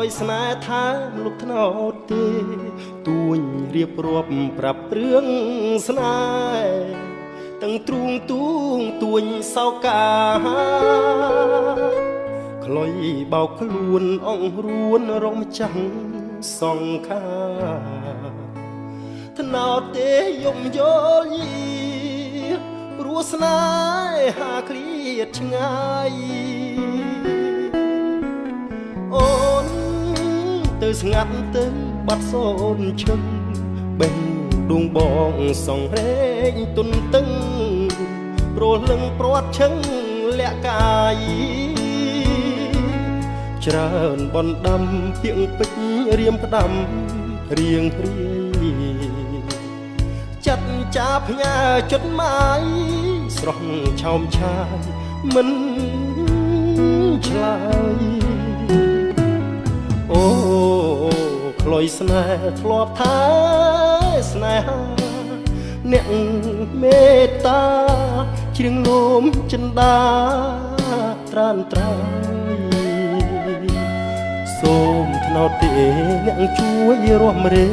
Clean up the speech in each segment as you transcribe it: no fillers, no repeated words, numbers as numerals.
យស្នេហ៍ថាលុកថ្នោតទេទួញរៀបរាប់ប្រាប់រឿងស្នេហ៍ទាំងទ្រូងទួងទួញសោកាខ្លុយបោកខ្លួនអង្រួនរំចាំងសង្ខាថ្នោតទេយំយល់យីព្រោះស្នេហាឃ្លាតឆ្ងាយអូនទៅស្ងាត់ទៅបាត់សូនឈឹងបេះដួងបងសងរែងទុនតឹងព្រោះលឹងព្រាត់ឈឹងលាក់កាយច្រើនបណ្ដាំពីងពេជ្ររៀមផ្ដាំរៀងរាយចាត់ចាផ្ញើចុតម៉ាយស្រស់ឆោមឆាយមិនឆ្លើយអូខ្លុយស្នេហ៍ធ្លាប់ថាស្នេហាអ្នកមេត្តាជ្រៀងលោមចិន្តាត្រានត្រើយសូមថ្នោតទេអ្នកជួយរស់មរេ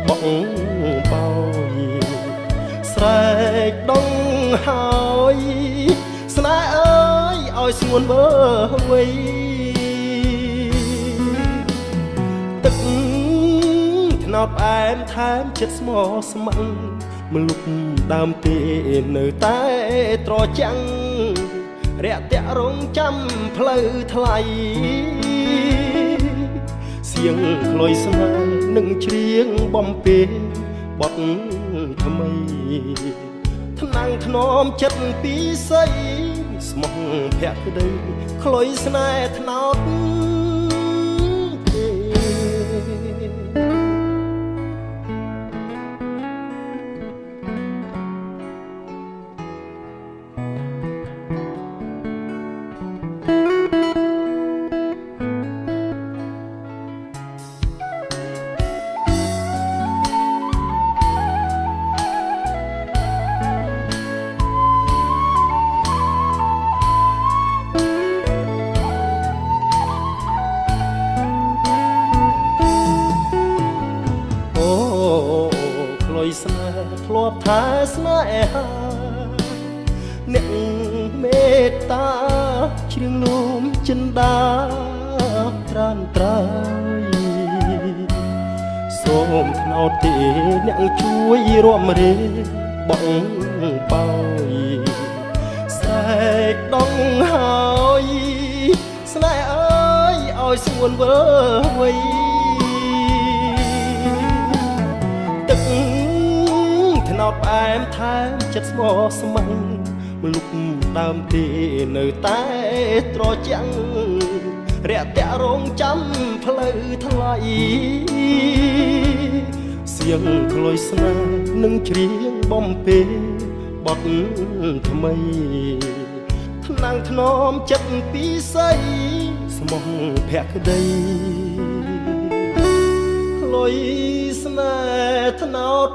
បងបោយស្រែកដងហើយស្នេហ៍អើយឲ្យស្ងួនវើវៃទឹកថ្នោតផ្អែមថែមចិត្តស្មោះស្ម័គ្រមលុកដើមទេនៅតែត្រចាំងរាក់តាក់រងចាំផ្លូវថ្លៃសៀងខ្លុយស្នេហ៍នឹងច្រៀងបំពេបទថ្មីថ្នាំងធ្នមចិត្តពីស័យស្មោះភក្តីខ្លុយស្នេហ៍ថ្នោតស្នេហ៍ធ្លាប់ថាស្នេហាអ្នកមេត្តាជ្រៀងលោមចិន្តាត្រានត្រើយសូមថ្នោតទេអ្នកជួយរួមរេបងបោយស្រែកដងហើយស្នេហ៍អើយឲ្យស្ងួនវើវៃថ្នោតផ្អែមថែមចិត្តស្មោះស្ម័គ្រមលុកដើមទេនៅតែត្រចាំងរាក់តាក់រងចាំផ្លូវថ្លៃសៀងខ្លុយស្នេហ៍នឹងច្រៀងបំពេបទថ្មីថ្នាំងធ្នមចិត្តពីស័យស្មោះភក្តីខ្លុយស្នេហ៍ថ្នោត